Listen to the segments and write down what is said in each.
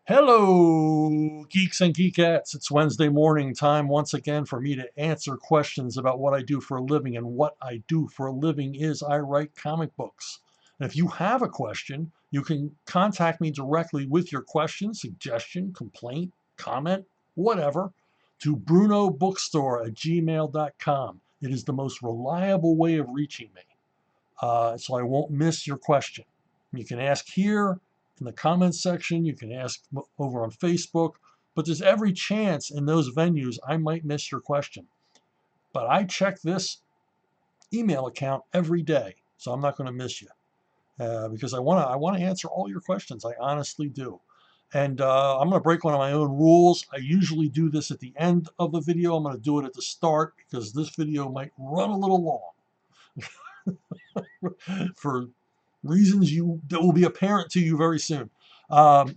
Hello, geeks and geekettes. It's Wednesday morning time once again for me to answer questions about what I do for a living. And what I do for a living is I write comic books. And if you have a question, you can contact me directly with your question, suggestion, complaint, comment, whatever, to brunobookstore@gmail.com. It is the most reliable way of reaching me, so I won't miss your question. You can ask here in the comments section. You can ask over on Facebook, but there's every chance in those venues I might miss your question. But I check this email account every day, so I'm not going to miss you because I want to answer all your questions. I honestly do. And I'm going to break one of my own rules. I usually do this at the end of the video. I'm going to do it at the start because this video might run a little long for reasons that will be apparent to you very soon.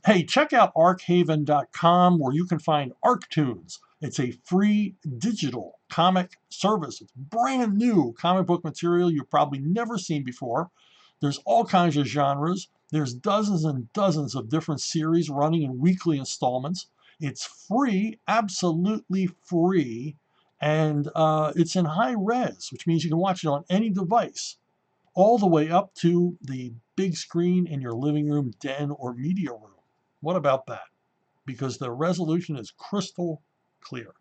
Hey, check out archaven.com where you can find ArcTunes. It's a free digital comic service. It's brand new comic book material you've probably never seen before. There's all kinds of genres. There's dozens and dozens of different series running in weekly installments. It's free, absolutely free, and it's in high res, which means you can watch it on any device, all the way up to the big screen in your living room, den, or media room. What about that? Because the resolution is crystal clear.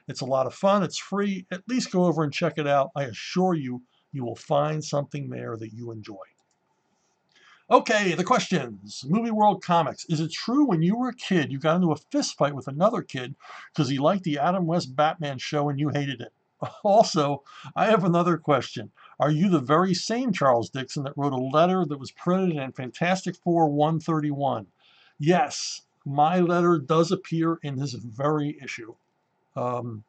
It's a lot of fun. It's free. At least go over and check it out. I assure you, you will find something there that you enjoy. Okay, the questions. Movie World Comics. Is it true when you were a kid you got into a fist fight with another kid because he liked the Adam West Batman show and you hated it? Also, I have another question. Are you the very same Charles Dixon that wrote a letter that was printed in Fantastic Four 131? Yes, my letter does appear in this very issue. Um,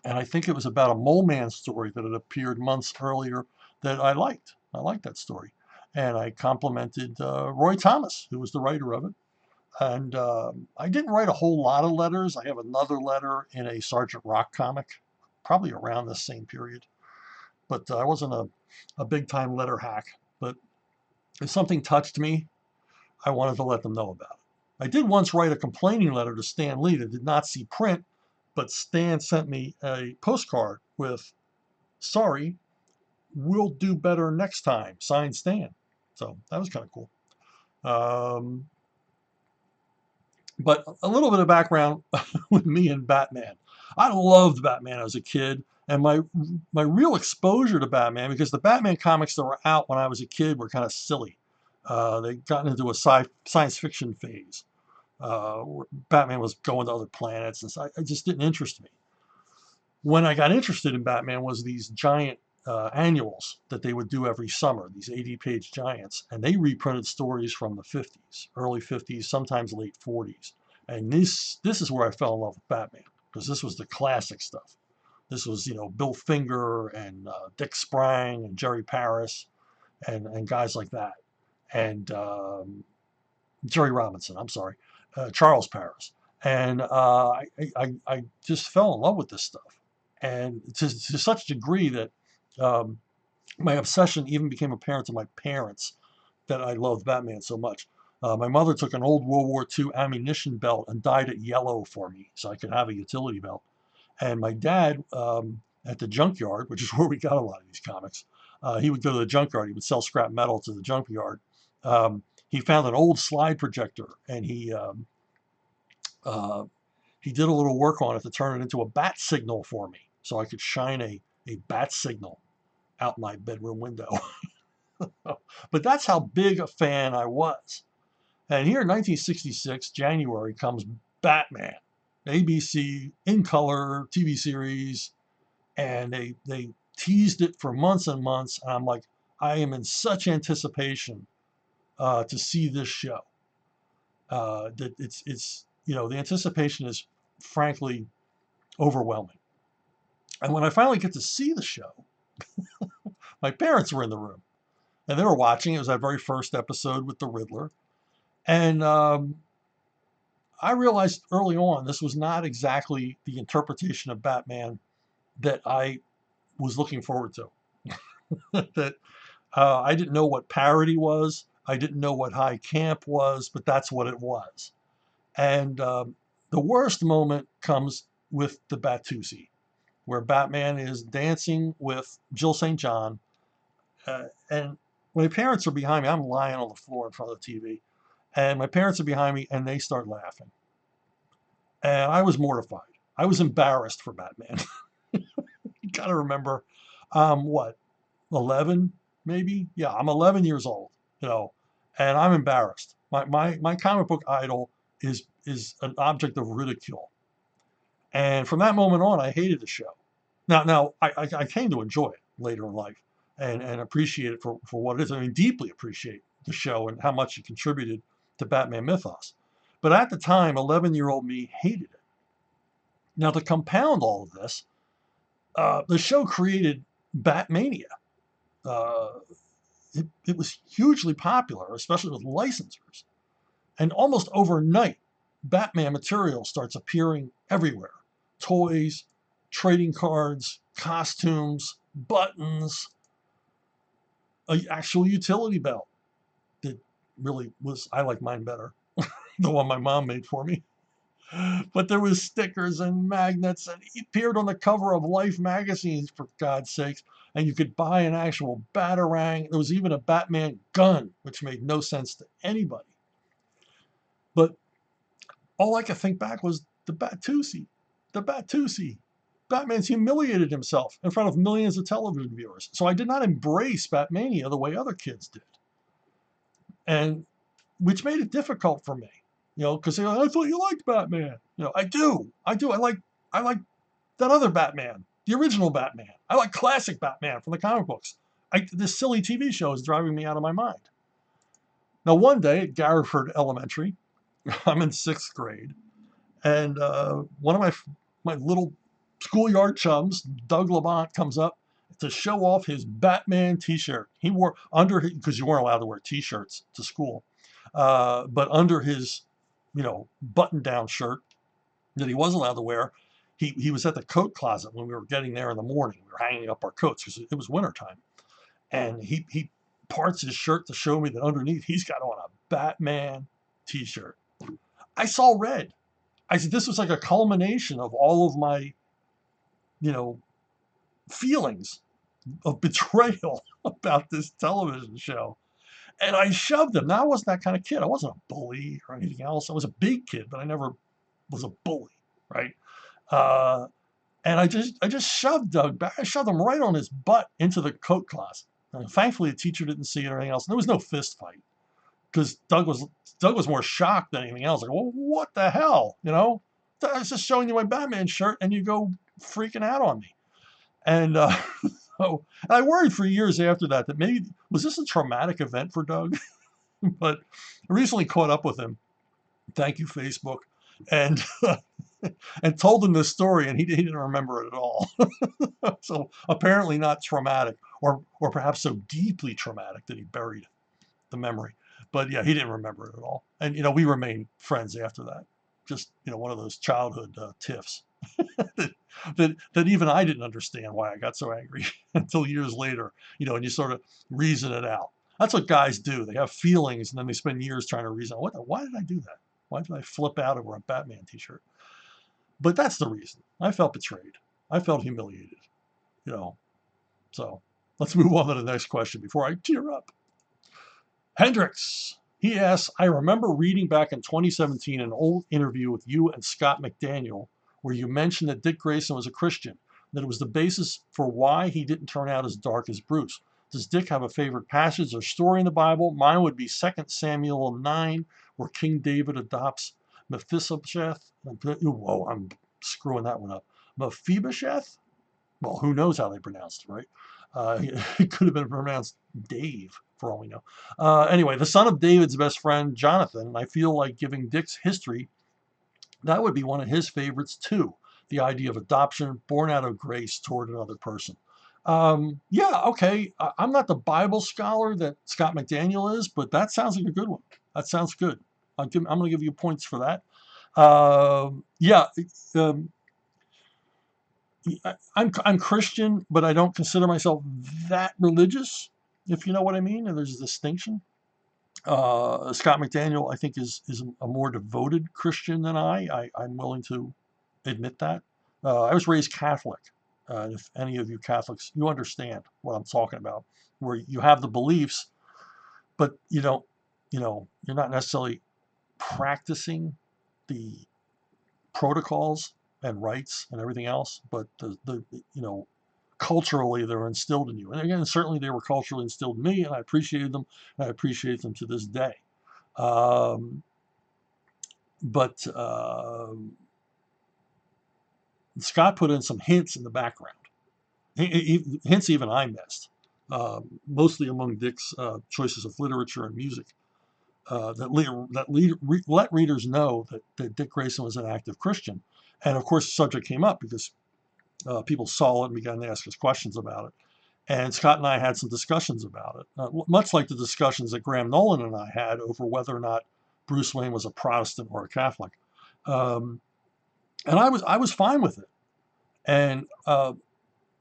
and I think it was about a Mole Man story that had appeared months earlier that I liked. I liked that story. And I complimented Roy Thomas, who was the writer of it. And I didn't write a whole lot of letters. I have another letter in a Sergeant Rock comic, probably around this same period. But I wasn't a big time letter hack. But if something touched me, I wanted to let them know about it. I did once write a complaining letter to Stan Lee that did not see print, but Stan sent me a postcard with, "Sorry, we'll do better next time, signed Stan." So that was kind of cool. But a little bit of background with me and Batman. I loved Batman as a kid, and my real exposure to Batman, because the Batman comics that were out when I was a kid were kind of silly. They got into a science fiction phase. Where Batman was going to other planets, and so it just didn't interest me. When I got interested in Batman was these giant annuals that they would do every summer, these 80-page giants, and they reprinted stories from the 50s, early 50s, sometimes late 40s. And this is where I fell in love with Batman, because this was the classic stuff. This was, Bill Finger and Dick Sprang and Jerry Paris and guys like that. And Jerry Robinson, I'm sorry, Charles Paris. And I just fell in love with this stuff. And to such a degree that um, my obsession even became apparent to my parents that I loved Batman so much. My mother took an old World War II ammunition belt and dyed it yellow for me so I could have a utility belt. And my dad, at the junkyard, which is where we got a lot of these comics, he would go to the junkyard. He would sell scrap metal to the junkyard. He found an old slide projector, and uh, he did a little work on it to turn it into a bat signal for me so I could shine a bat signal out my bedroom window. But that's how big a fan I was. And here in 1966, January, comes Batman, ABC, in color, TV series, and they teased it for months and months. And I'm like, I am in such anticipation to see this show. That it's the anticipation is frankly overwhelming. And when I finally get to see the show, my parents were in the room and they were watching. It was that very first episode with the Riddler. And I realized early on this was not exactly the interpretation of Batman that I was looking forward to. That I didn't know what parody was. I didn't know what high camp was, but that's what it was. And the worst moment comes with the Batusi, where Batman is dancing with Jill St. John. And my parents are behind me. I'm lying on the floor in front of the TV. And my parents are behind me and they start laughing. And I was mortified. I was embarrassed for Batman. You got to remember, what, 11 maybe? Yeah, I'm 11 years old, and I'm embarrassed. My comic book idol is an object of ridicule. And from that moment on, I hated the show. Now I came to enjoy it later in life and appreciate it for what it is. I mean, deeply appreciate the show and how much it contributed to Batman mythos. But at the time, 11-year-old me hated it. Now, to compound all of this, the show created Batmania. Uh, it was hugely popular, especially with licensors. And almost overnight, Batman material starts appearing everywhere. Toys, trading cards, costumes, buttons, an actual utility belt that really was, I like mine better, the one my mom made for me. But there was stickers and magnets, and he appeared on the cover of Life magazines, for God's sakes. And you could buy an actual Batarang. There was even a Batman gun, which made no sense to anybody. But all I could think back was the Batusi. The Batusi. Batman's humiliated himself in front of millions of television viewers. So I did not embrace Batmania the way other kids did. And which made it difficult for me, because they're like, I thought you liked Batman. I do. I like that other Batman, the original Batman. I like classic Batman from the comic books. This silly TV show is driving me out of my mind. Now, one day at Garriford Elementary, I'm in 6th grade, and one of my little schoolyard chums, Doug Lamont, comes up to show off his Batman T-shirt. He wore because you weren't allowed to wear T-shirts to school, but under his, button-down shirt that he was allowed to wear, he was at the coat closet when we were getting there in the morning. We were hanging up our coats because it was wintertime. And he parts his shirt to show me that underneath he's got on a Batman T-shirt. I saw red. I said, this was like a culmination of all of my, feelings of betrayal about this television show. And I shoved him. Now, I wasn't that kind of kid. I wasn't a bully or anything else. I was a big kid, but I never was a bully, right? And I just shoved Doug back. I shoved him right on his butt into the coat closet. And thankfully, the teacher didn't see it or anything else. And there was no fist fight because Doug was more shocked than anything else. Like, well, what the hell? I was just showing you my Batman shirt, and you go freaking out on me. And so I worried for years after that maybe was this a traumatic event for Doug? But I recently caught up with him. Thank you, Facebook, and and told him this story, and he didn't remember it at all. So apparently not traumatic, or perhaps so deeply traumatic that he buried the memory. But yeah, he didn't remember it at all. And we remained friends after that. Just one of those childhood tiffs that even I didn't understand why I got so angry until years later. And you sort of reason it out. That's what guys do. They have feelings, and then they spend years trying to reason. Why did I do that? Why did I flip out over a Batman T-shirt? But that's the reason. I felt betrayed. I felt humiliated. So let's move on to the next question before I tear up. Hendricks, he asks, I remember reading back in 2017 an old interview with you and Scott McDaniel where you mentioned that Dick Grayson was a Christian, that it was the basis for why he didn't turn out as dark as Bruce. Does Dick have a favorite passage or story in the Bible? Mine would be 2 Samuel 9, where King David adopts Mephibosheth. Whoa, I'm screwing that one up. Mephibosheth? Well, who knows how they pronounced it, right? It could have been pronounced Dave, for all we know. Anyway, the son of David's best friend, Jonathan, I feel like giving Dick's history, that would be one of his favorites too. The idea of adoption, born out of grace toward another person. Yeah, okay. I'm not the Bible scholar that Scott McDaniel is, but that sounds like a good one. That sounds good. I'm going to give you points for that. Yeah, I'm Christian, but I don't consider myself that religious, if you know what I mean. And there's a distinction. Scott McDaniel, I think, is a more devoted Christian than I'm willing to admit that. I was raised Catholic. If any of you Catholics, you understand what I'm talking about, where you have the beliefs, but you don't, you're not necessarily practicing the protocols and rites and everything else, but culturally they're instilled in you. And again, certainly they were culturally instilled in me, and I appreciated them, and I appreciate them to this day. Um, but Scott put in some hints in the background, hints even I missed, mostly among Dick's choices of literature and music. Let readers know that Dick Grayson was an active Christian. And of course, the subject came up because people saw it and began to ask us questions about it. And Scott and I had some discussions about it, much like the discussions that Graham Nolan and I had over whether or not Bruce Wayne was a Protestant or a Catholic. Um, and I was fine with it. And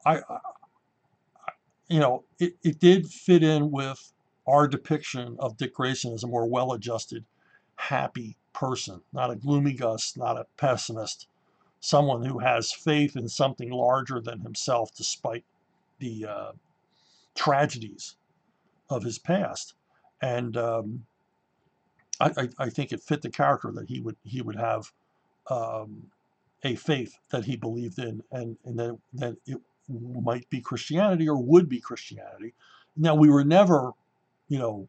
I, it did fit in with our depiction of Dick Grayson as a more well-adjusted, happy person, not a gloomy Gus, not a pessimist, someone who has faith in something larger than himself, despite the tragedies of his past. And I think it fit the character that he would have um, a faith that he believed in, and that it might be Christianity or would be Christianity. Now, we were never, you know,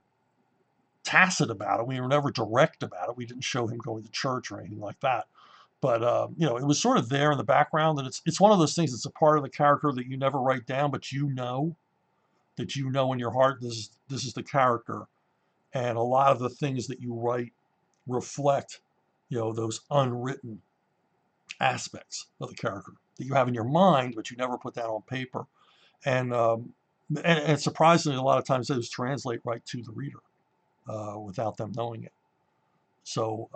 tacit about it. We were never direct about it. We didn't show him going to church or anything like that. But it was sort of there in the background, and it's one of those things. It's a part of the character that you never write down, but in your heart this is the character, and a lot of the things that you write reflect, those unwritten aspects of the character that you have in your mind, but you never put that on paper. And surprisingly, a lot of times those translate right to the reader without them knowing it. So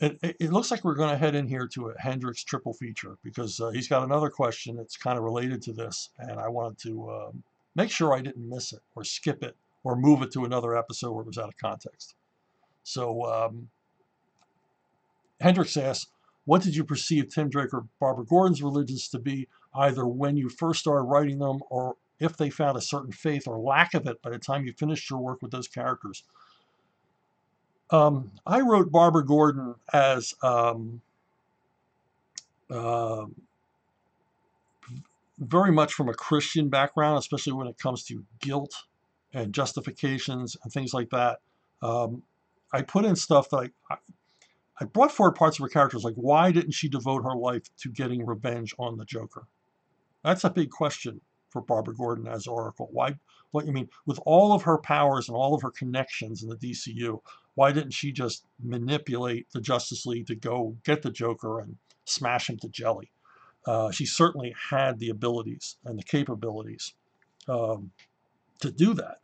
it looks like we're going to head in here to a Hendrix triple feature, because he's got another question that's kind of related to this, and I wanted to make sure I didn't miss it or skip it or move it to another episode where it was out of context. So Hendrix asks, what did you perceive Tim Drake or Barbara Gordon's religions to be, either when you first started writing them, or if they found a certain faith or lack of it by the time you finished your work with those characters? I wrote Barbara Gordon as uh, very much from a Christian background, especially when it comes to guilt and justifications and things like that. I put in stuff that I brought forward parts of her characters, like, why didn't she devote her life to getting revenge on the Joker? That's a big question for Barbara Gordon as Oracle. Why? What you mean, with all of her powers and all of her connections in the DCU, why didn't she just manipulate the Justice League to go get the Joker and smash him to jelly? She certainly had the abilities and the capabilities um, to do that,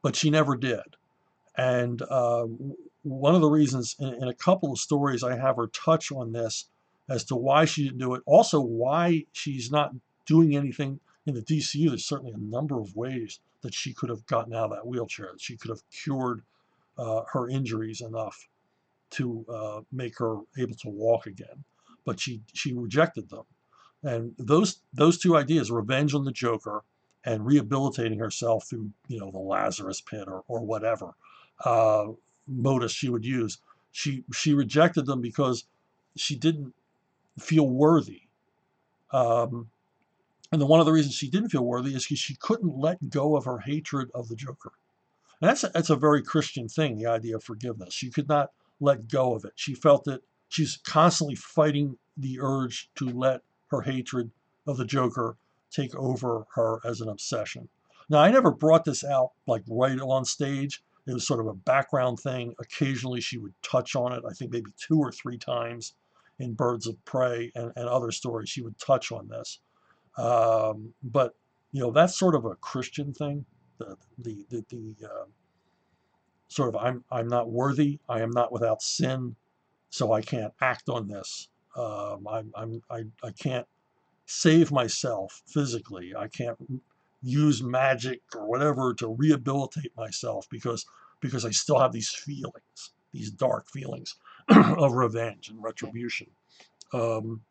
but she never did. And one of the reasons in a couple of stories I have her touch on this as to why she didn't do it, also why she's not doing anything in the DCU. There's certainly a number of ways that she could have gotten out of that wheelchair. She could have cured her injuries enough to make her able to walk again, but she rejected them. And those two ideas, revenge on the Joker and rehabilitating herself through, the Lazarus pit or whatever uh, modus she would use, she rejected them because she didn't feel worthy. Um, and one of the reasons she didn't feel worthy is because she couldn't let go of her hatred of the Joker. And that's a very Christian thing, the idea of forgiveness. She could not let go of it. She felt that she's constantly fighting the urge to let her hatred of the Joker take over her as an obsession. Now, I never brought this out like right on stage. It was sort of a background thing. Occasionally she would touch on it, I think maybe 2 or 3 times in Birds of Prey and other stories. She would touch on this. But that's sort of a Christian thing. The sort of, I'm not worthy, I am not without sin, so I can't act on this. I can't save myself physically. I can't use magic or whatever to rehabilitate myself because I still have these feelings, these dark feelings of revenge and retribution. Um,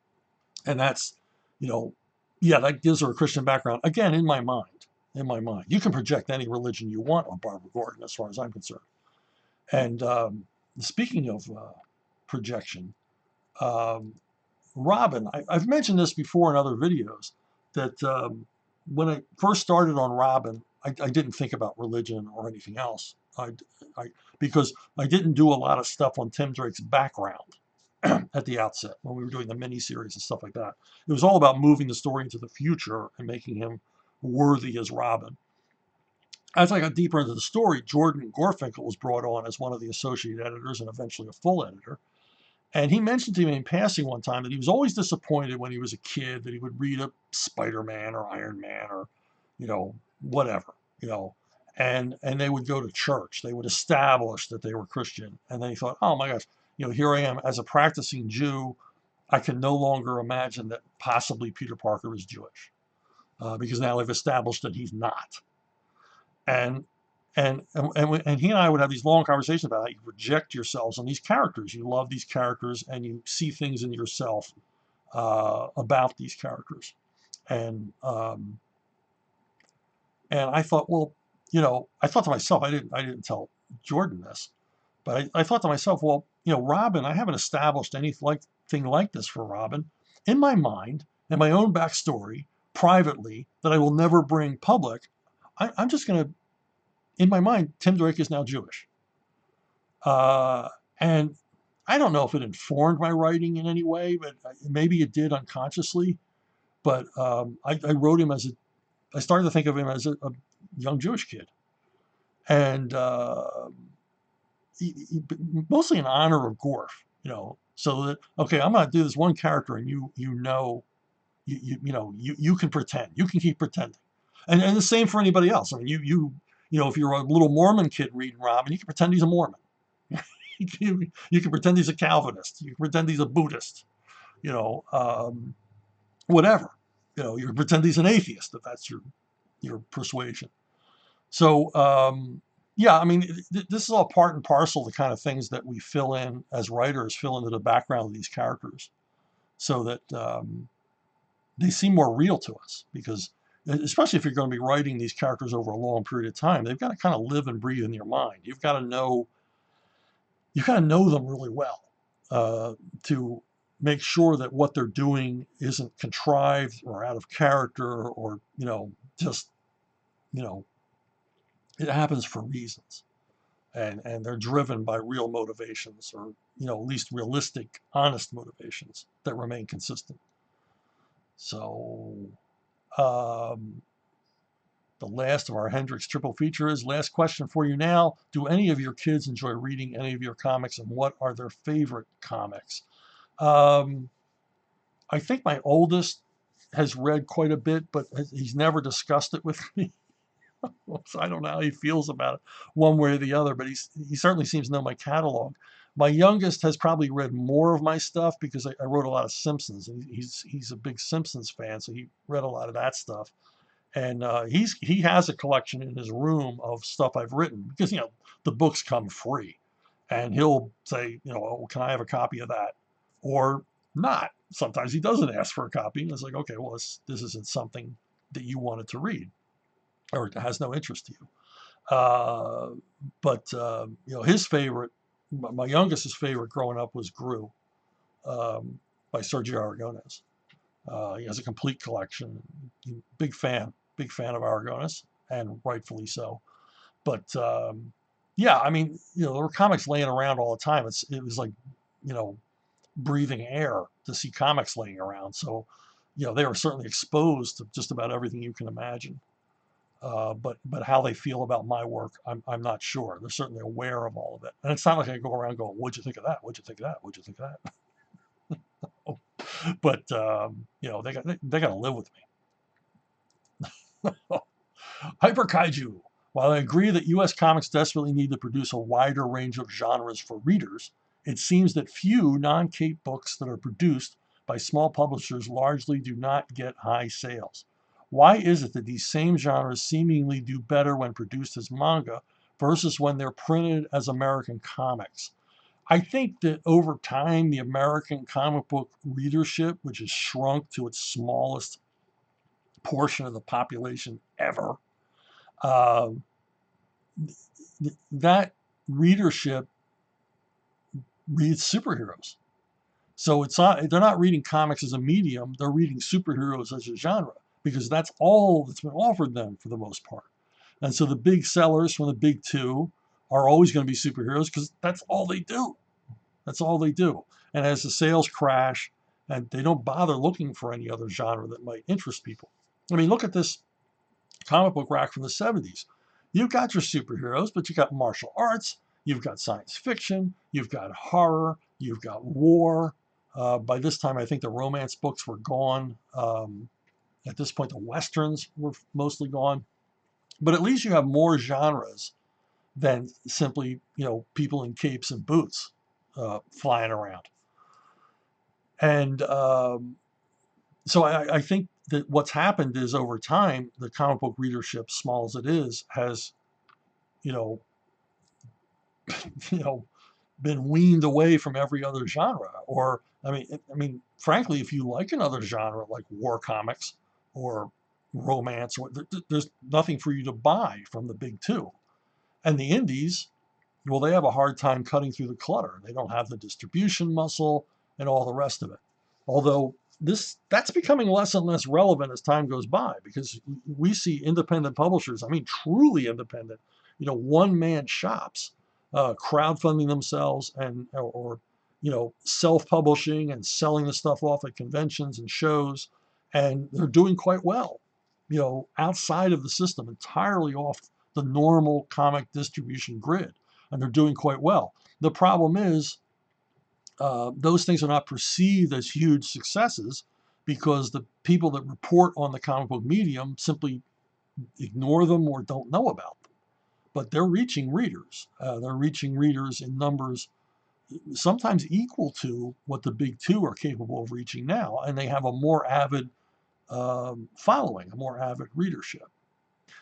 and that's, you know, yeah, that gives her a Christian background. Again, in my mind. In my mind. You can project any religion you want on Barbara Gordon, as far as I'm concerned. And speaking of projection, um, Robin, I've mentioned this before in other videos, that when I first started on Robin, I didn't think about religion or anything else. I, because I didn't do a lot of stuff on Tim Drake's background at the outset when we were doing the miniseries and stuff like that. It was all about moving the story into the future and making him worthy as Robin. As I got deeper into the story, Jordan Gorfinkel was brought on as one of the associate editors and eventually a full editor. And he mentioned to me in passing one time that he was always disappointed when he was a kid that he would read a Spider-Man or Iron Man or, whatever, you know, and they would go to church. They would establish that they were Christian. And then he thought, oh my gosh, here I am as a practicing Jew. I can no longer imagine that possibly Peter Parker is Jewish because now they've established that he's not. And and he and I would have these long conversations about how you project yourselves on these characters. You love these characters, and you see things in yourself about these characters. And and I thought, well, I thought to myself, I didn't tell Jordan this, but I thought to myself, well, Robin, I haven't established anything like this for Robin in my mind and my own backstory privately that I will never bring public. I'm just going to, in my mind, Tim Drake is now Jewish. And I don't know if it informed my writing in any way, but maybe it did unconsciously. But I wrote him I started to think of him as a young Jewish kid. And mostly in honor of Gorf, so that, okay, I'm going to do this one character and you can pretend, you can keep pretending. And the same for anybody else. I mean, if you're a little Mormon kid reading Robin, you can pretend he's a Mormon. you can pretend he's a Calvinist. You can pretend he's a Buddhist. Whatever. You can pretend he's an atheist if that's your persuasion. So yeah, I mean, this is all part and parcel of the kind of things that we fill in as writers, fill into the background of these characters, so that they seem more real to us. Because especially if you're going to be writing these characters over a long period of time, they've got to kind of live and breathe in your mind. You've got to know them really well to make sure that what they're doing isn't contrived or out of character or just it happens for reasons, and they're driven by real motivations, or at least realistic, honest motivations that remain consistent. So the last of our Hendrix triple feature is, last question for you now. Do any of your kids enjoy reading any of your comics, and what are their favorite comics? I think my oldest has read quite a bit, but he's never discussed it with me. So I don't know how he feels about it one way or the other, but he certainly seems to know my catalog. My youngest has probably read more of my stuff because I wrote a lot of Simpsons, and he's a big Simpsons fan, so he read a lot of that stuff. And he has a collection in his room of stuff I've written because the books come free, and he'll say, oh, can I have a copy of that, or not? Sometimes he doesn't ask for a copy, and it's like, okay, well, this isn't something that you wanted to read, or it has no interest to you. But his favorite, my youngest's favorite growing up, was Gru by Sergio Aragonés. He has a complete collection. Big fan of Aragonés, and rightfully so. But yeah, I mean, there were comics laying around all the time. It was like, breathing air to see comics laying around. So, they were certainly exposed to just about everything you can imagine. But how they feel about my work, I'm not sure. They're certainly aware of all of it, and it's not like I go around going, "What'd you think of that? What'd you think of that? What'd you think of that?" But they got to live with me. Hyper Kaiju. While I agree that U.S. comics desperately need to produce a wider range of genres for readers, it seems that few non-Cape books that are produced by small publishers largely do not get high sales. Why is it that these same genres seemingly do better when produced as manga versus when they're printed as American comics? I think that over time, the American comic book readership, which has shrunk to its smallest portion of the population ever, uh, that readership reads superheroes. So it's not, they're not reading comics as a medium, they're reading superheroes as a genre because that's all that's been offered them for the most part. And so the big sellers from the big two are always going to be superheroes because that's all they do. That's all they do. And as the sales crash, and they don't bother looking for any other genre that might interest people. I mean, look at this comic book rack from the 70s. You've got your superheroes, but you've got martial arts, you've got science fiction, you've got horror, you've got war. By this time, I think the romance books were gone. At this point, the westerns were mostly gone. But at least you have more genres than simply, people in capes and boots flying around. And so I think that what's happened is over time, the comic book readership, small as it is, has, you know, you know, been weaned away from every other genre. Or I mean, frankly, if you like another genre like war comics or romance, there's nothing for you to buy from the big two. And the indies, well, they have a hard time cutting through the clutter. They don't have the distribution muscle and all the rest of it. Although that's becoming less and less relevant as time goes by because we see independent publishers, I mean truly independent, one-man shops, crowdfunding themselves or self-publishing and selling the stuff off at conventions and shows, and they're doing quite well, outside of the system, entirely off the normal comic distribution grid, and they're doing quite well. The problem is those things are not perceived as huge successes because the people that report on the comic book medium simply ignore them or don't know about them. But they're reaching readers. They're reaching readers in numbers sometimes equal to what the big two are capable of reaching now, and they have a more avid following, a more avid readership.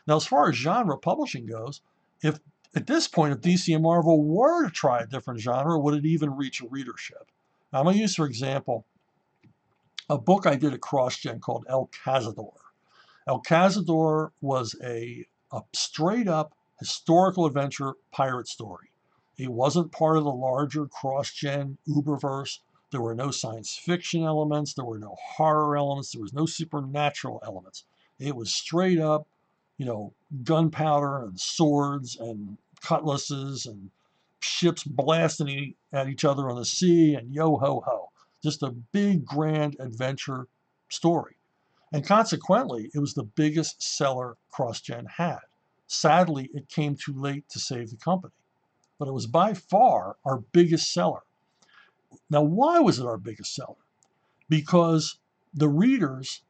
Now, as far as genre publishing goes, if at this point, if DC and Marvel were to try a different genre, would it even reach a readership? Now, I'm going to use, for example, a book I did at CrossGen called El Cazador. El Cazador was a straight up historical adventure pirate story. It wasn't part of the larger CrossGen Uberverse. There were no science fiction elements. There were no horror elements. There was no supernatural elements. It was straight up, gunpowder and swords and cutlasses and ships blasting at each other on the sea and yo ho ho. Just a big, grand adventure story. And consequently, it was the biggest seller CrossGen had. Sadly, it came too late to save the company, but it was by far our biggest seller. Now, why was it our biggest seller? Because the readers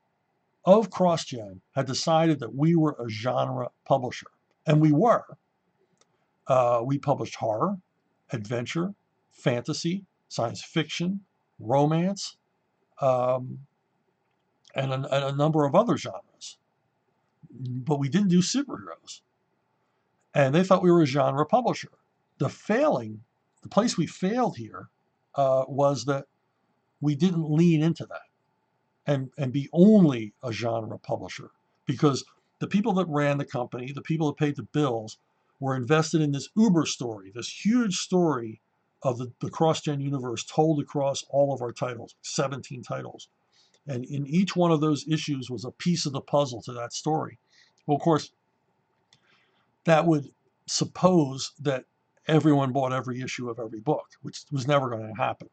of CrossGen had decided that we were a genre publisher, and we were. We published horror, adventure, fantasy, science fiction, romance, um, and a number of other genres. But we didn't do superheroes. And they thought we were a genre publisher. The place we failed here was that we didn't lean into that and be only a genre publisher, because the people that ran the company, the people that paid the bills, were invested in this Uber story, this huge story of the CrossGen universe told across all of our titles, 17 titles. And in each one of those issues was a piece of the puzzle to that story. Well, of course, that would suppose that everyone bought every issue of every book, which was never going to happen.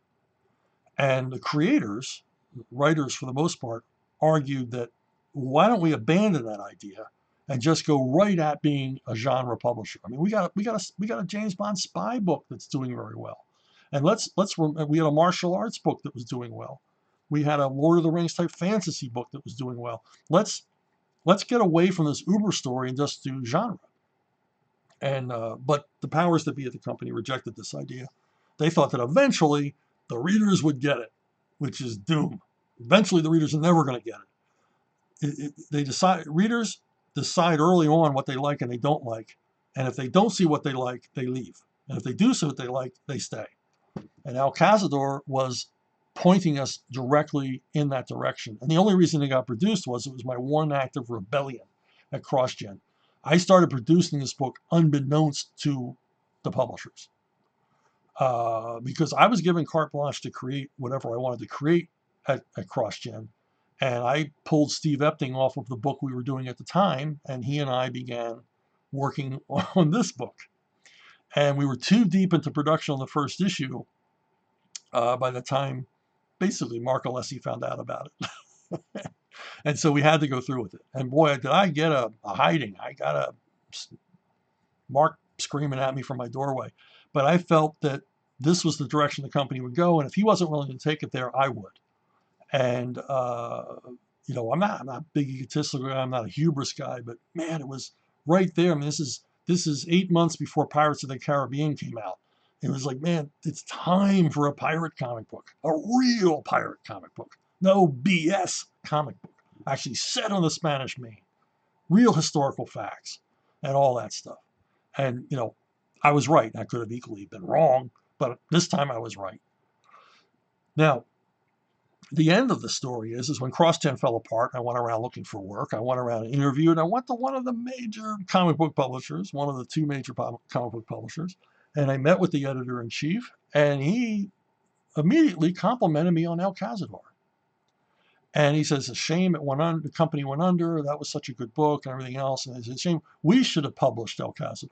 And the creators, writers for the most part, argued that why don't we abandon that idea and just go right at being a genre publisher? I mean, we got a James Bond spy book that's doing very well, and we had a martial arts book that was doing well. We had a Lord of the Rings type fantasy book that was doing well. Let's get away from this Uber story and just do genre. And but the powers that be at the company rejected this idea. They thought that eventually the readers would get it, which is doom. Eventually the readers are never going to get it. readers decide early on what they like and they don't like. And if they don't see what they like, they leave. And if they do see what they like, they stay. And Al Cazador was pointing us directly in that direction. And the only reason it got produced was it was my one act of rebellion at CrossGen. I started producing this book unbeknownst to the publishers because I was given carte blanche to create whatever I wanted to create at CrossGen. And I pulled Steve Epting off of the book we were doing at the time, and he and I began working on this book. And we were too deep into production on the first issue by the time basically Mark Alessi found out about it. And so we had to go through with it. And boy, did I get a hiding. I got a Mark screaming at me from my doorway. But I felt that this was the direction the company would go. And if he wasn't willing to take it there, I would. And, you know, I'm not a big egotistical guy. I'm not a hubris guy. But man, it was right there. I mean, this is 8 months before Pirates of the Caribbean came out. It was like, man, it's time for a pirate comic book, a real pirate comic book. No BS comic book, actually set on the Spanish Main, real historical facts and all that stuff. And, you know, I was right. I could have equally been wrong, but this time I was right. Now, the end of the story is when CrossGen fell apart, I went around looking for work. I went around and interviewed. I went to one of the major comic book publishers, one of the two major comic book publishers, and I met with the editor-in-chief, and he immediately complimented me on El Cazador. And he says, it's a shame it went under, the company went under. That was such a good book and everything else. And it's a shame. We should have published El Cazador.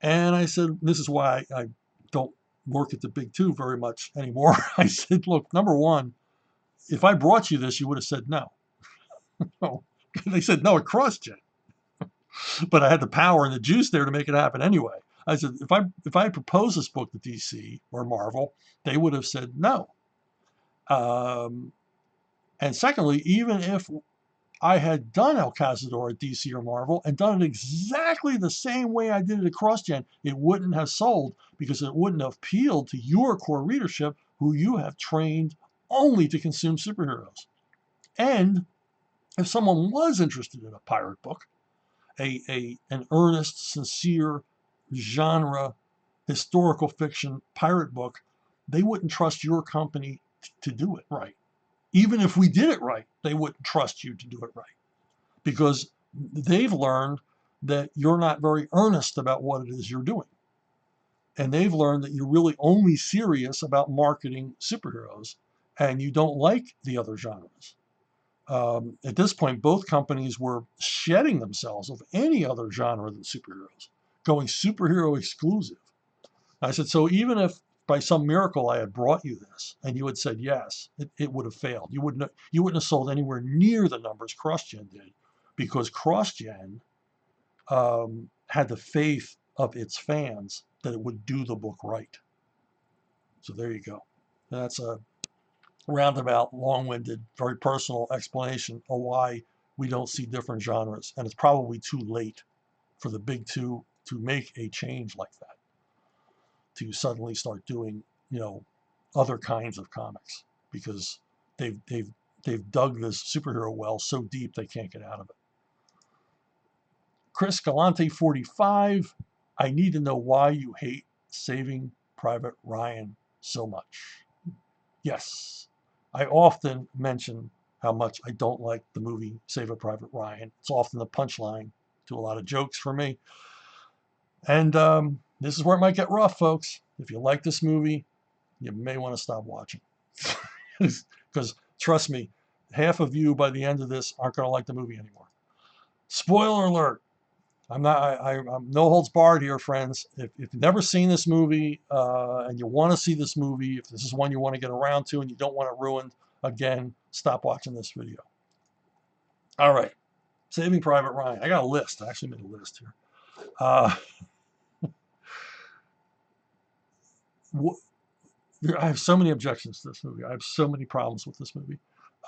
And I said, this is why I don't work at the big two very much anymore. I said, look, number one, if I brought you this, you would have said no. They said no at CrossGen. But I had the power and the juice there to make it happen anyway. I said, if I proposed this book to DC or Marvel, they would have said no. And secondly, even if I had done El Cazador at DC or Marvel and done it exactly the same way I did it at CrossGen, it wouldn't have sold because it wouldn't have appealed to your core readership who you have trained only to consume superheroes. And if someone was interested in a pirate book, an earnest, sincere, genre, historical fiction pirate book, they wouldn't trust your company to do it right. Even if we did it right, they wouldn't trust you to do it right because they've learned that you're not very earnest about what it is you're doing. And they've learned that you're really only serious about marketing superheroes and you don't like the other genres. At this point, both companies were shedding themselves of any other genre than superheroes, going superhero exclusive. I said, so even if by some miracle I had brought you this and you had said yes, it would have failed. You wouldn't have sold anywhere near the numbers CrossGen did because CrossGen had the faith of its fans that it would do the book right. So there you go. That's a roundabout, long-winded, very personal explanation of why we don't see different genres. And it's probably too late for the big two to make a change like that, to suddenly start doing, you know, other kinds of comics because they've dug this superhero well so deep they can't get out of it. Chris Galante 45, I need to know why you hate Saving Private Ryan so much. Yes, I often mention how much I don't like the movie Saving Private Ryan. It's often the punchline to a lot of jokes for me. And this is where it might get rough, folks. If you like this movie, you may want to stop watching. Because trust me, half of you by the end of this aren't going to like the movie anymore. Spoiler alert. I'm no holds barred here, friends. If you've never seen this movie and you want to see this movie, if this is one you want to get around to and you don't want it ruined, again, stop watching this video. All right. Saving Private Ryan. I got a list. I actually made a list here. I have so many objections to this movie. I have so many problems with this movie.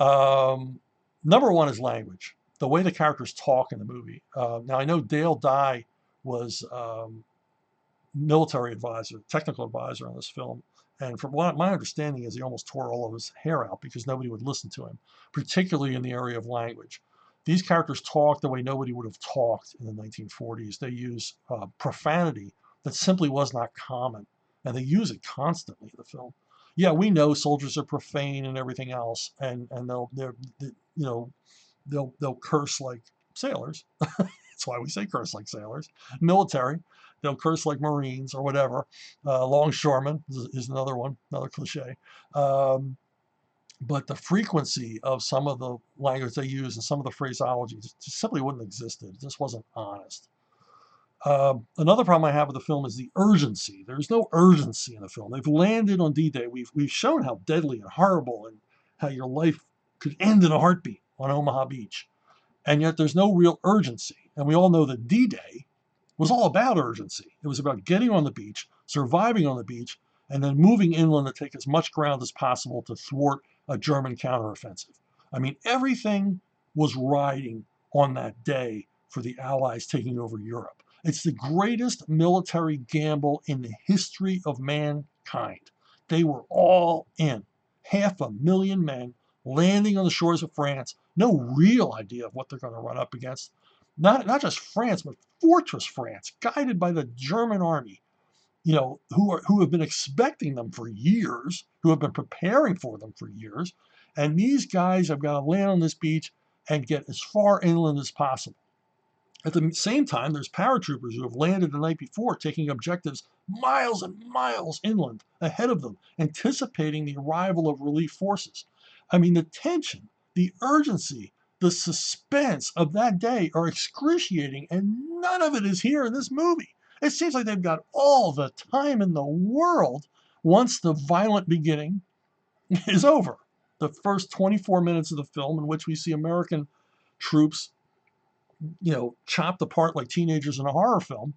Number one is language. The way the characters talk in the movie. Now, I know Dale Dye was military advisor, technical advisor on this film. And from what my understanding is, he almost tore all of his hair out because nobody would listen to him, particularly in the area of language. These characters talk the way nobody would have talked in the 1940s. They use profanity that simply was not common, and they use it constantly in the film. Yeah, we know soldiers are profane and everything else, and they'll curse like sailors. That's why we say curse like sailors. Military, they'll curse like Marines or whatever. Longshoremen is another one, another cliche. Um, but the frequency of some of the language they use and some of the phraseology just simply wouldn't exist. It just wasn't honest. Another problem I have with the film is the urgency. There's no urgency in the film. They've landed on D-Day. We've shown how deadly and horrible and how your life could end in a heartbeat on Omaha Beach. And yet there's no real urgency. And we all know that D-Day was all about urgency. It was about getting on the beach, surviving on the beach, and then moving inland to take as much ground as possible to thwart a German counteroffensive. I mean, everything was riding on that day for the Allies taking over Europe. It's the greatest military gamble in the history of mankind. They were all in. 500,000 men landing on the shores of France, no real idea of what they're going to run up against. Not just France, but Fortress France, guided by the German army, who have been expecting them for years, who have been preparing for them for years. And these guys have got to land on this beach and get as far inland as possible. At the same time, there's paratroopers who have landed the night before, taking objectives miles and miles inland ahead of them, anticipating the arrival of relief forces. I mean, the tension, the urgency, the suspense of that day are excruciating, and none of it is here in this movie. It seems like they've got all the time in the world once the violent beginning is over. The first 24 minutes of the film, in which we see American troops chopped apart like teenagers in a horror film,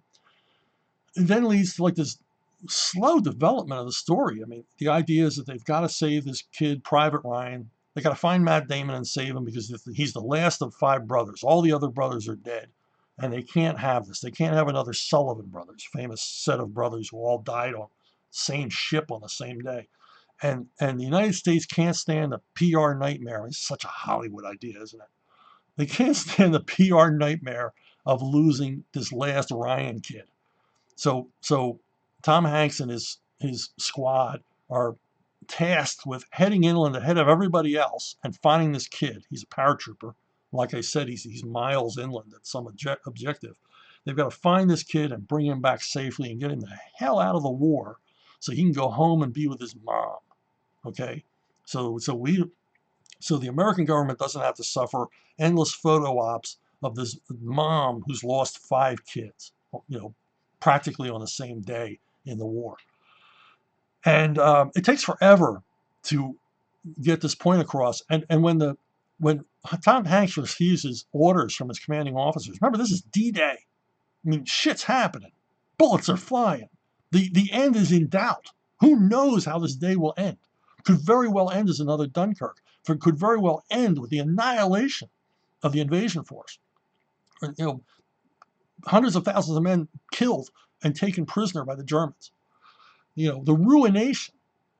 it then leads to like this slow development of the story. I mean, the idea is that they've got to save this kid, Private Ryan. They got to find Matt Damon and save him because he's the last of 5 brothers. All the other brothers are dead, and they can't have this. They can't have another Sullivan brothers, famous set of brothers who all died on the same ship on the same day. And the United States can't stand the PR nightmare. It's such a Hollywood idea, isn't it? They can't stand the PR nightmare of losing this last Ryan kid. So Tom Hanks and his squad are tasked with heading inland ahead of everybody else and finding this kid. He's a paratrooper. Like I said, he's miles inland at some objective. They've got to find this kid and bring him back safely and get him the hell out of the war so he can go home and be with his mom. Okay? So the American government doesn't have to suffer endless photo ops of this mom who's lost 5 kids, practically on the same day in the war. And it takes forever to get this point across. And when Tom Hanks refuses orders from his commanding officers, remember, this is D-Day. I mean, shit's happening. Bullets are flying. The end is in doubt. Who knows how this day will end? Could very well end as another Dunkirk. Could very well end with the annihilation of the invasion force. Hundreds of thousands of men killed and taken prisoner by the Germans. The ruination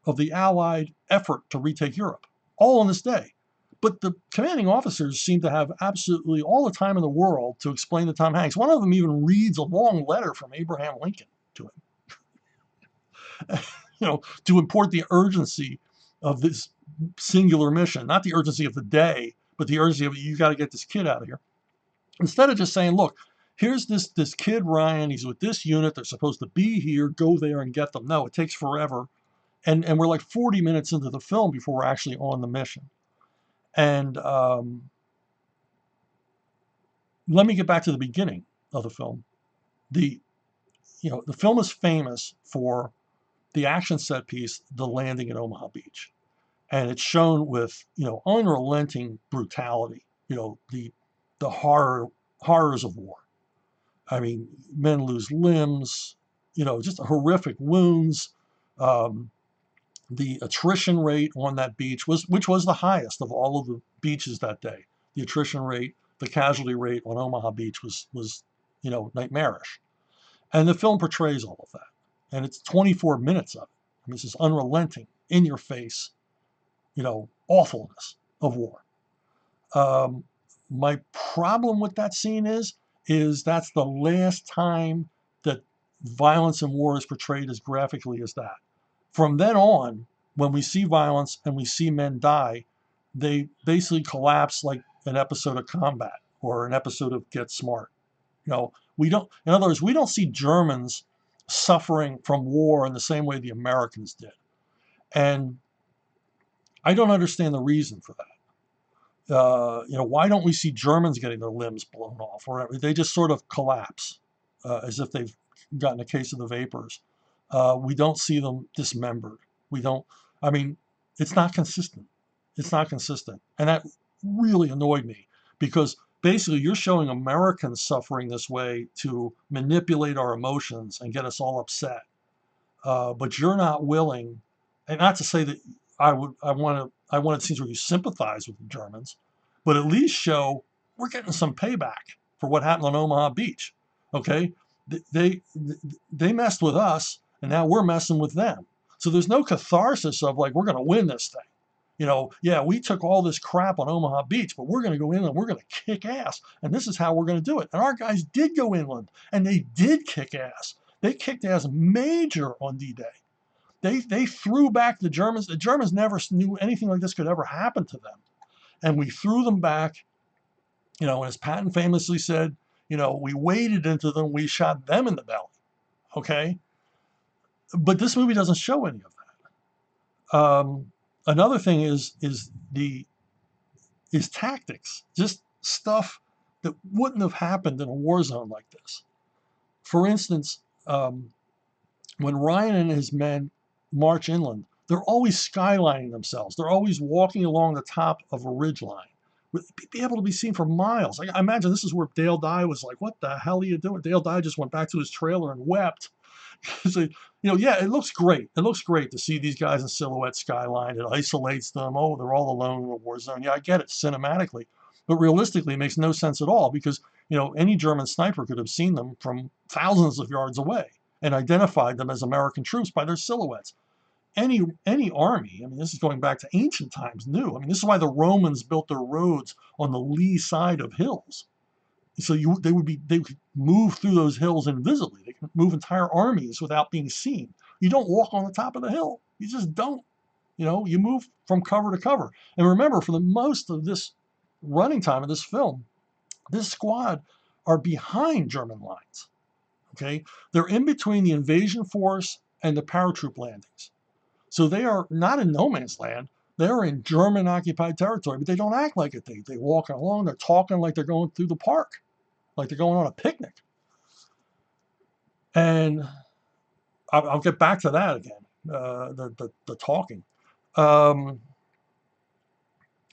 of the Allied effort to retake Europe, all on this day. But the commanding officers seem to have absolutely all the time in the world to explain to Tom Hanks. One of them even reads a long letter from Abraham Lincoln to him, to import the urgency of this singular mission, not the urgency of the day, but the urgency of you got to get this kid out of here. Instead of just saying, look, here's this kid Ryan, he's with this unit, they're supposed to be here, go there and get them. No, it takes forever. And we're like 40 minutes into the film before we're actually on the mission. And let me get back to the beginning of the film. The film is famous for the action set piece, the landing at Omaha Beach. And it's shown with, unrelenting brutality, the horrors of war. I mean, men lose limbs, just horrific wounds. The attrition rate on that beach which was the highest of all of the beaches that day. The attrition rate, the casualty rate on Omaha Beach was nightmarish. And the film portrays all of that. and it's 24 minutes of it. I mean, it's just unrelenting, in your face, awfulness of war. My problem with that scene is that's the last time that violence in war is portrayed as graphically as that. From then on, when we see violence and we see men die, they basically collapse like an episode of Combat or an episode of Get Smart. We don't, in other words, we don't see Germans suffering from war in the same way the Americans did. And I don't understand the reason for that. Why don't we see Germans getting their limbs blown off? Or they just sort of collapse as if they've gotten a case of the vapors. We don't see them dismembered. We don't, I mean, it's not consistent. It's not consistent. And that really annoyed me because basically you're showing Americans suffering this way to manipulate our emotions and get us all upset. But you're not willing, and not to say that I wanted scenes where you sympathize with the Germans, but at least show we're getting some payback for what happened on Omaha Beach. Okay, they messed with us, and now we're messing with them. So there's no catharsis of like we're going to win this thing. Yeah, we took all this crap on Omaha Beach, but we're going to go in and we're going to kick ass, and this is how we're going to do it. And our guys did go inland, and they did kick ass. They kicked ass major on D-Day. They threw back the Germans. The Germans never knew anything like this could ever happen to them. And we threw them back, as Patton famously said, we waded into them, we shot them in the belly. Okay? But this movie doesn't show any of that. Another thing is tactics, just stuff that wouldn't have happened in a war zone like this. For instance, when Ryan and his men march inland, they're always skylining themselves. They're always walking along the top of a ridge line, be able to be seen for miles. I imagine this is where Dale Dye was like, "What the hell are you doing?" Dale Dye just went back to his trailer and wept. So, yeah, it looks great. It looks great to see these guys in silhouette skyline. It isolates them. Oh, they're all alone in a war zone. Yeah, I get it cinematically, but realistically, it makes no sense at all because any German sniper could have seen them from thousands of yards away and identified them as American troops by their silhouettes. Any army, I mean, this is going back to ancient times, knew. I mean, this is why the Romans built their roads on the lee side of hills. So they would move through those hills invisibly. They can move entire armies without being seen. You don't walk on the top of the hill. You just don't. You move from cover to cover. And remember, for the most of this running time of this film, this squad are behind German lines. Okay, they're in between the invasion force and the paratroop landings. So they are not in no man's land. They're in German occupied territory, but they don't act like it. They walk along, they're talking like they're going through the park, like they're going on a picnic. And I'll get back to that again, the talking. And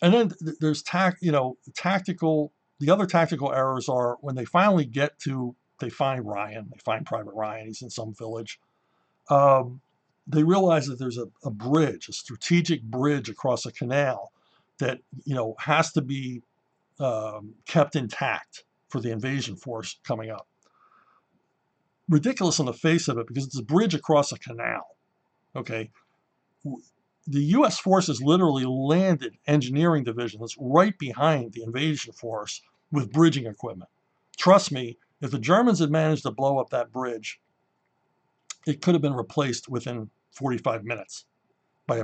then there's tactical, the other tactical errors are when they finally they find Ryan, they find Private Ryan, he's in some village. They realize that there's a bridge, a strategic bridge across a canal that, has to be kept intact for the invasion force coming up. Ridiculous on the face of it because it's a bridge across a canal. Okay. The U.S. forces literally landed engineering divisions right behind the invasion force with bridging equipment. Trust me, if the Germans had managed to blow up that bridge, it could have been replaced within 45 minutes by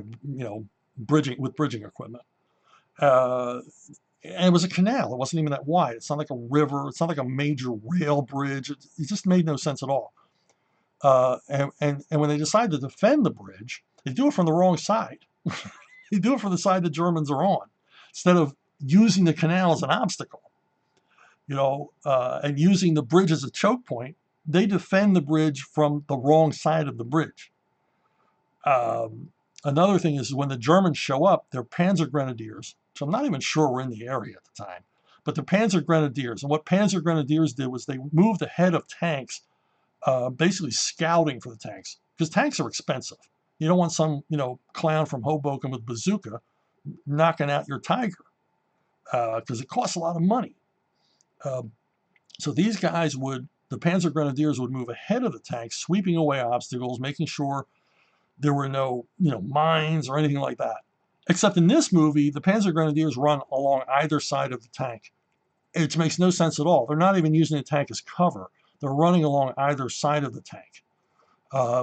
bridging equipment. And it was a canal. It wasn't even that wide. It's not like a river. It's not like a major rail bridge. It just made no sense at all. And when they decide to defend the bridge, they do it from the wrong side. They do it from the side the Germans are on, instead of using the canal as an obstacle, and using the bridge as a choke point. They defend the bridge from the wrong side of the bridge. Another thing is when the Germans show up, they're Panzer Grenadiers, which I'm not even sure were in the area at the time, but they're Panzer Grenadiers. And what Panzer Grenadiers did was they moved ahead of tanks, basically scouting for the tanks, because tanks are expensive. You don't want some, clown from Hoboken with bazooka knocking out your Tiger, because it costs a lot of money. So these guys the Panzer Grenadiers would move ahead of the tanks, sweeping away obstacles, making sure there were no, mines or anything like that. Except in this movie, the Panzer Grenadiers run along either side of the tank. It makes no sense at all. They're not even using the tank as cover. They're running along either side of the tank,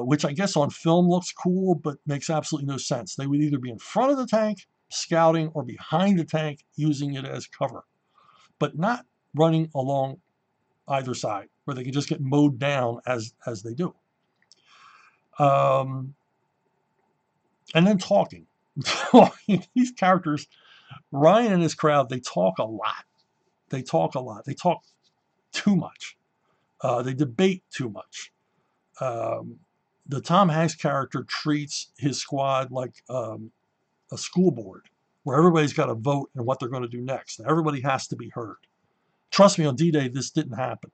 which I guess on film looks cool, but makes absolutely no sense. They would either be in front of the tank, scouting, or behind the tank, using it as cover, but not running along either side, where they can just get mowed down as they do. And then talking. These characters, Ryan and his crowd, they talk a lot. They talk a lot. They talk too much. They debate too much. The Tom Hanks character treats his squad like a school board, where everybody's got to vote on what they're going to do next. Everybody has to be heard. Trust me, on D-Day, this didn't happen.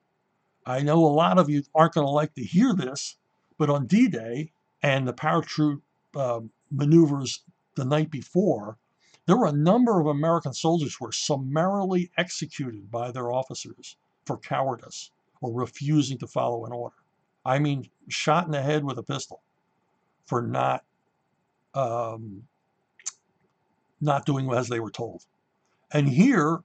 I know a lot of you aren't going to like to hear this, but on D-Day and the paratroop maneuvers the night before, there were a number of American soldiers who were summarily executed by their officers for cowardice or refusing to follow an order. I mean, shot in the head with a pistol for not doing as they were told. And here,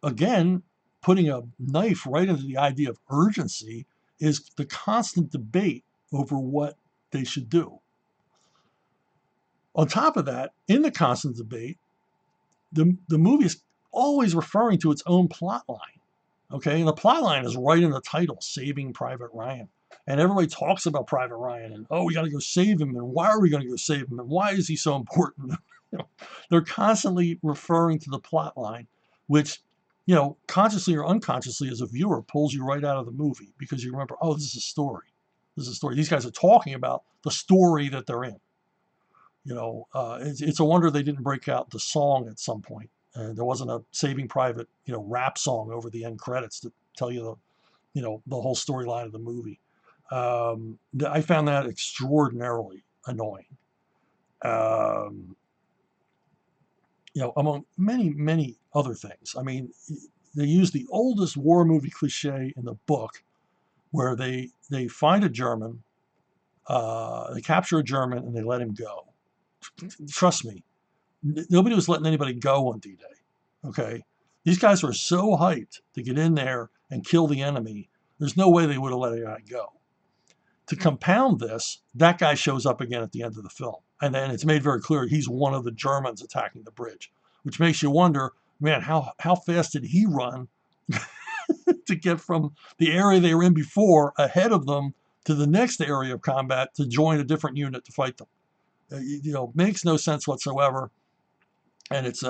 again, putting a knife right into the idea of urgency is the constant debate over what they should do. On top of that, in the constant debate, the movie is always referring to its own plot line. Okay, and the plot line is right in the title, Saving Private Ryan. And everybody talks about Private Ryan and, oh, we got to go save him. And why are we going to go save him? And why is he so important? They're constantly referring to the plot line, which, consciously or unconsciously as a viewer pulls you right out of the movie because you remember, oh, this is a story. This is a story. These guys are talking about the story that they're in. It's a wonder they didn't break out the song at some point. There wasn't a Saving Private, rap song over the end credits to tell you the whole storyline of the movie. I found that extraordinarily annoying. Among many, many other things. I mean, they use the oldest war movie cliche in the book, where they find a German, they capture a German, and they let him go. Trust me, nobody was letting anybody go on D-Day. Okay, these guys were so hyped to get in there and kill the enemy. There's no way they would have let a guy go. To compound this, that guy shows up again at the end of the film. And then it's made very clear he's one of the Germans attacking the bridge, which makes you wonder, man, how fast did he run to get from the area they were in before ahead of them to the next area of combat to join a different unit to fight them? Makes no sense whatsoever. And it's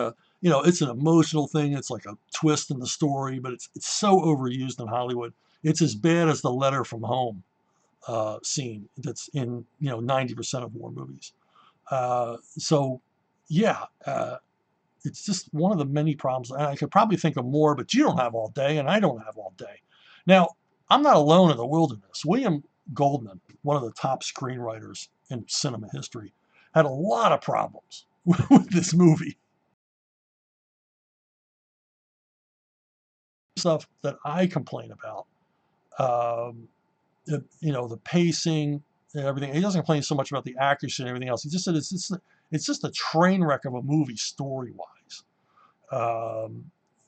it's an emotional thing. It's like a twist in the story, but it's so overused in Hollywood. It's as bad as the letter from home scene that's in 90% of war movies. It's just one of the many problems. And I could probably think of more, but you don't have all day, and I don't have all day. Now, I'm not alone in the wilderness. William Goldman, one of the top screenwriters in cinema history, had a lot of problems with this movie. Stuff that I complain about. The pacing and everything. He doesn't complain so much about the accuracy and everything else. He just said it's just a train wreck of a movie story wise.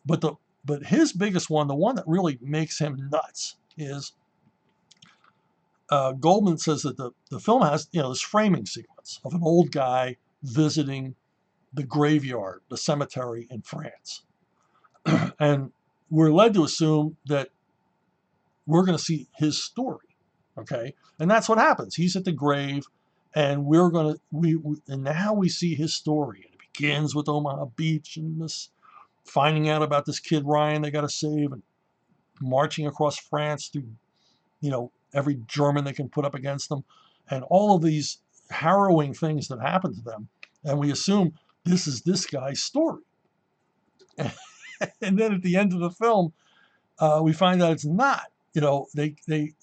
But his biggest one, the one that really makes him nuts, is Goldman says that the film has this framing sequence of an old guy visiting the graveyard, the cemetery in France, and we're led to assume that we're going to see his story. Okay, and that's what happens. He's at the grave, and and now we see his story. And it begins with Omaha Beach and this finding out about this kid Ryan they got to save, and marching across France through, every German they can put up against them, and all of these harrowing things that happen to them. And we assume this is this guy's story. And then at the end of the film, we find out it's not. They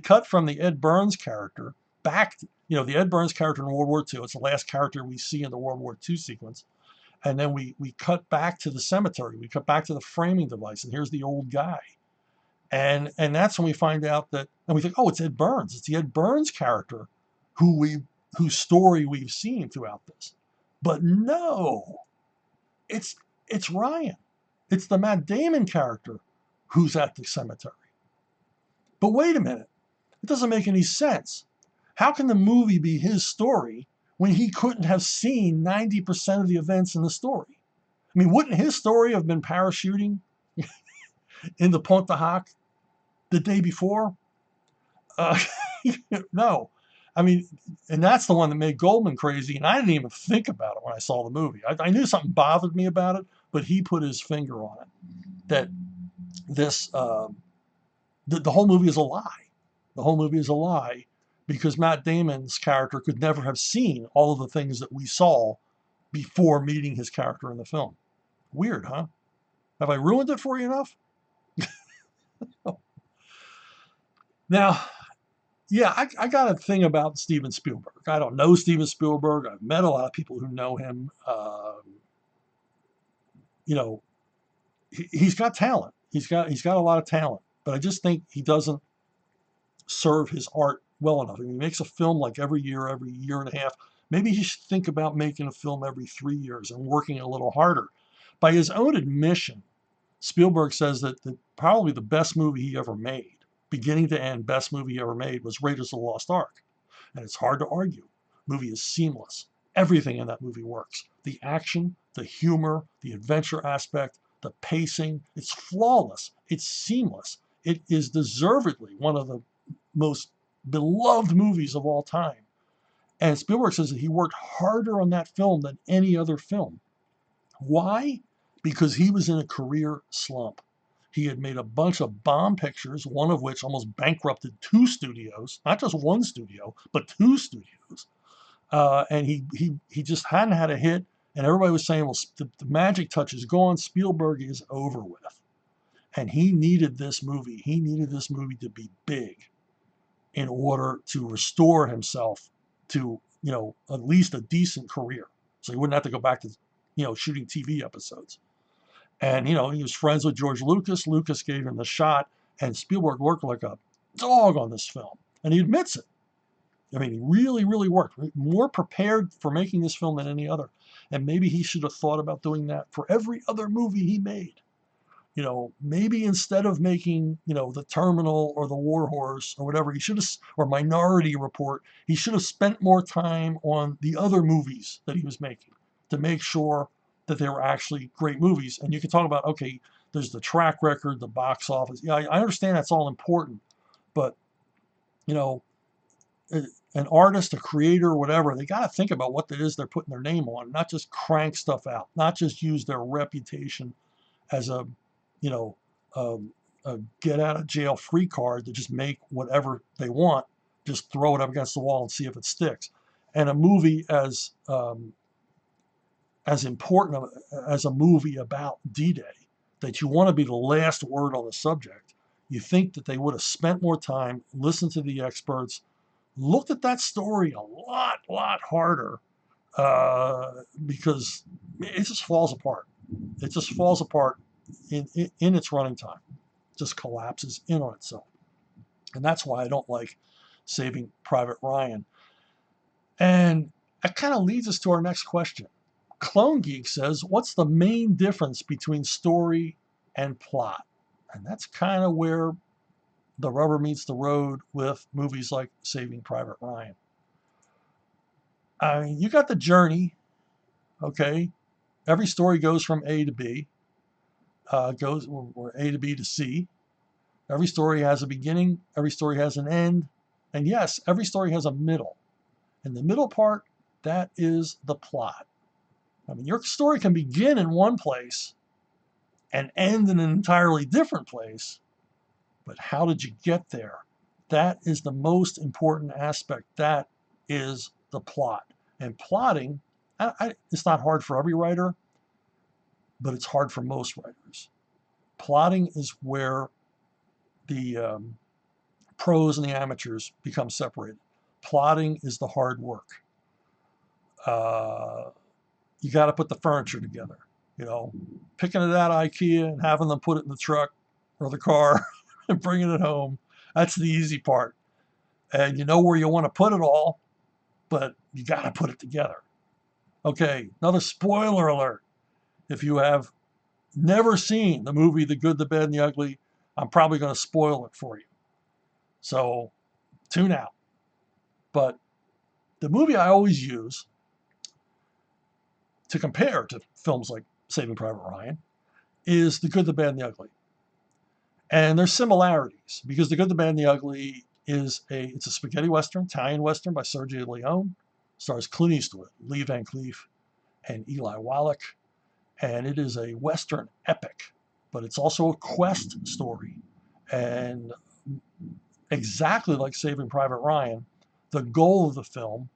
cut from the Ed Burns character back to, the Ed Burns character in World War II. It's the last character we see in the World War II sequence. And then we cut back to the cemetery. We cut back to the framing device. And here's the old guy. And that's when we find out that, and we think, oh, it's Ed Burns. It's the Ed Burns character whose story we've seen throughout this. But no, it's it's Ryan. It's the Matt Damon character who's at the cemetery. But wait a minute, it doesn't make any sense. How can the movie be his story when he couldn't have seen 90% of the events in the story? I mean, wouldn't his story have been parachuting in the Pont de Hoc the day before? Uh, no. I mean, and that's the one that made Goldman crazy. And I didn't even think about it when I saw the movie. I knew something bothered me about it, but he put his finger on it. That this, the whole movie is a lie. The whole movie is a lie because Matt Damon's character could never have seen all of the things that we saw before meeting his character in the film. Weird, huh? Have I ruined it for you enough? Now, yeah, I got a thing about Steven Spielberg. I don't know Steven Spielberg. I've met a lot of people who know him. You know, he's got talent. He's got a lot of talent, but I just think he doesn't serve his art well enough. I mean, he makes a film like every year and a half. Maybe he should think about making a film every 3 years and working a little harder. By his own admission, Spielberg says that probably the best movie he ever made, beginning to end, best movie he ever made was Raiders of the Lost Ark. And it's hard to argue. The movie is seamless. Everything in that movie works. The action, the humor, the adventure aspect, the pacing, it's flawless. It's seamless. It is deservedly one of the most beloved movies of all time. And Spielberg says that he worked harder on that film than any other film. Why? Because he was in a career slump. He had made a bunch of bomb pictures, one of which almost bankrupted 2 studios, not just 1 studio, but 2 studios. And he just hadn't had a hit. And everybody was saying, well, the magic touch is gone. Spielberg is over with. And he needed this movie. He needed this movie to be big in order to restore himself to, at least a decent career. So he wouldn't have to go back to, shooting TV episodes. And, he was friends with George Lucas. Lucas gave him the shot, and Spielberg worked like a dog on this film. And he admits it. I mean, he really, really worked. More prepared for making this film than any other. And maybe he should have thought about doing that for every other movie he made. Maybe instead of making, The Terminal or The War Horse or whatever, he should have, or Minority Report, he should have spent more time on the other movies that he was making to make sure that they were actually great movies. And you can talk about, okay, there's the track record, the box office. Yeah, I understand that's all important, but, an artist, a creator, whatever, they got to think about what it is they're putting their name on, not just crank stuff out, not just use their reputation as a a get out of jail free card to just make whatever they want, just throw it up against the wall and see if it sticks. And a movie as important as a movie about D-Day, that you want to be the last word on the subject, you think that they would have spent more time, listened to the experts, looked at that story a lot harder, because it just falls apart. It just falls apart in its running time. It just collapses in on itself. And that's why I don't like Saving Private Ryan. And that kind of leads us to our next question. Clone Geek says, what's the main difference between story and plot? And that's kind of where the rubber meets the road with movies like Saving Private Ryan. I mean, you got the journey, okay? Every story goes from A to B, goes or A to B to C. Every story has a beginning, every story has an end, and yes, every story has a middle. And the middle part, that is the plot. I mean, your story can begin in one place and end in an entirely different place, but how did you get there? That is the most important aspect. That is the plot. And plotting, it's not hard for every writer, but it's hard for most writers. Plotting is where the pros and the amateurs become separated. Plotting is the hard work. You got to put the furniture together. Picking it out of IKEA and having them put it in the truck or the car. and bringing it home. That's the easy part. And you know where you want to put it all, but you got to put it together. Okay, another spoiler alert. If you have never seen the movie The Good, the Bad, and the Ugly, I'm probably going to spoil it for you. So tune out. But the movie I always use to compare to films like Saving Private Ryan is The Good, the Bad, and the Ugly. And there's similarities because The Good, the Bad, and the Ugly it's a spaghetti western, Italian western by Sergio Leone. Stars Clint Eastwood, Lee Van Cleef, and Eli Wallach. And it is a western epic, but it's also a quest story. And exactly like Saving Private Ryan, the goal of the film,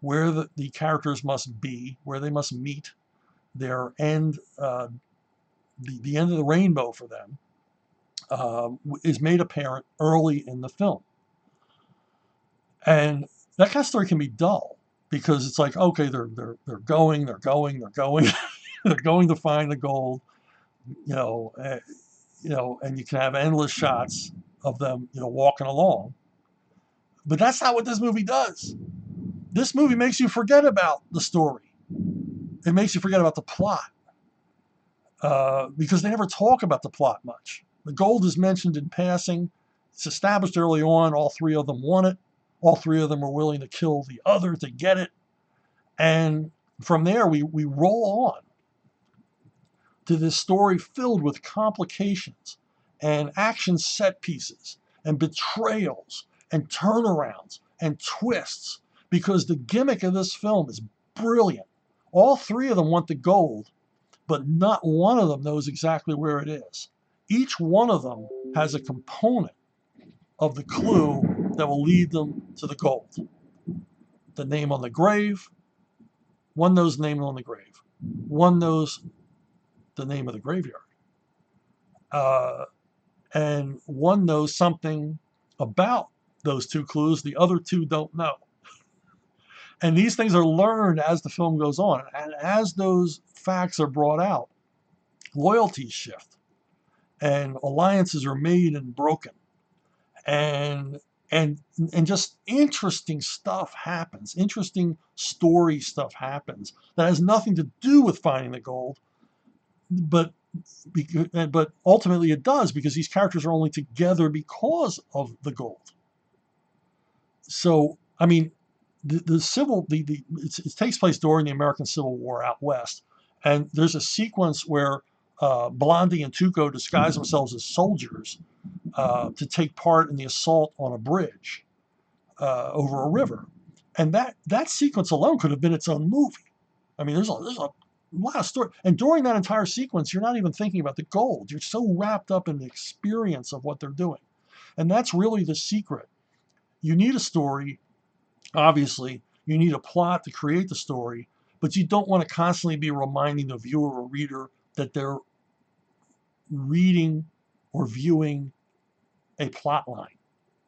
where the characters must be, where they must meet their end, the end of the rainbow for them, is made apparent early in the film. And that kind of story can be dull because it's like, okay, they're going, they're going to find the gold, and you can have endless shots of them, walking along. But that's not what this movie does. This movie makes you forget about the story. It makes you forget about the plot because they never talk about the plot much. The gold is mentioned in passing. It's established early on. All three of them want it. All three of them are willing to kill the other to get it. And from there, we roll on to this story filled with complications and action set pieces and betrayals and turnarounds and twists because the gimmick of this film is brilliant. All three of them want the gold, but not one of them knows exactly where it is. Each one of them has a component of the clue that will lead them to the gold. The name on the grave, one knows the name on the grave. One knows the name of the graveyard. And one knows something about those two clues, the other two don't know. And these things are learned as the film goes on. And as those facts are brought out, loyalties shift and alliances are made and broken. And just interesting stuff happens. Interesting story stuff happens that has nothing to do with finding the gold, but ultimately it does because these characters are only together because of the gold. So, I mean, it takes place during the American Civil War out west, and there's a sequence where Blondie and Tuco disguise themselves as soldiers to take part in the assault on a bridge over a river, and that sequence alone could have been its own movie. I mean, there's a lot of story, and during that entire sequence, you're not even thinking about the gold. You're so wrapped up in the experience of what they're doing, and that's really the secret. You need a story. Obviously, you need a plot to create the story, but you don't want to constantly be reminding the viewer or reader that they're reading or viewing a plot line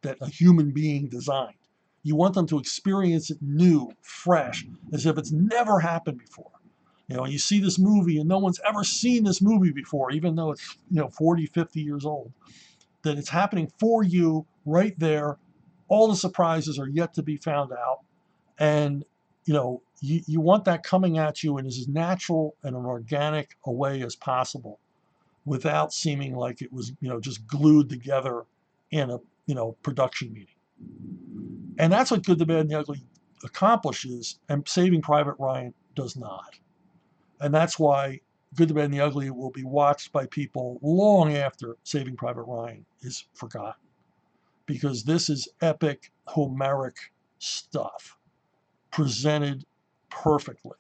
that a human being designed. You want them to experience it new, fresh, as if it's never happened before. You see this movie and no one's ever seen this movie before, even though it's 40, 50 years old, that it's happening for you right there. All the surprises are yet to be found out. And, you want that coming at you in as natural and an organic a way as possible without seeming like it was, just glued together in a, production meeting. And that's what Good, the Bad, and the Ugly accomplishes, and Saving Private Ryan does not. And that's why Good, the Bad, and the Ugly will be watched by people long after Saving Private Ryan is forgotten. Because this is epic, Homeric stuff presented perfectly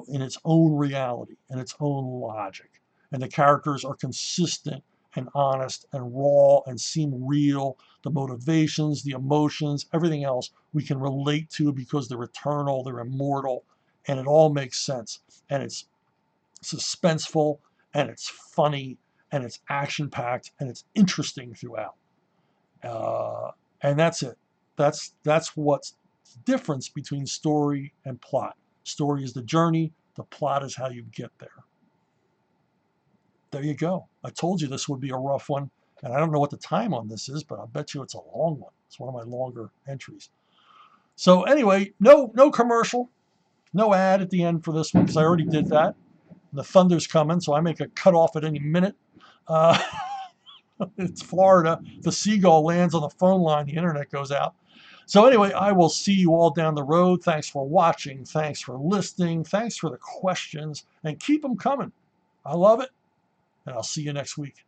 in its own reality and its own logic. And the characters are consistent and honest and raw and seem real. The motivations, the emotions, everything else we can relate to because they're eternal, they're immortal, and it all makes sense. And it's suspenseful, and it's funny, and it's action-packed, and it's interesting throughout. And that's it. That's what's the difference between story and plot. Story is the journey. The plot is how you get there. There you go. I told you this would be a rough one. And I don't know what the time on this is, but I bet you it's a long one. It's one of my longer entries. So anyway, no commercial, no ad at the end for this one because I already did that. The thunder's coming, so I make a cutoff at any minute. Uh, it's Florida. The seagull lands on the phone line. The internet goes out. So anyway, I will see you all down the road. Thanks for watching. Thanks for listening. Thanks for the questions. And keep them coming. I love it. And I'll see you next week.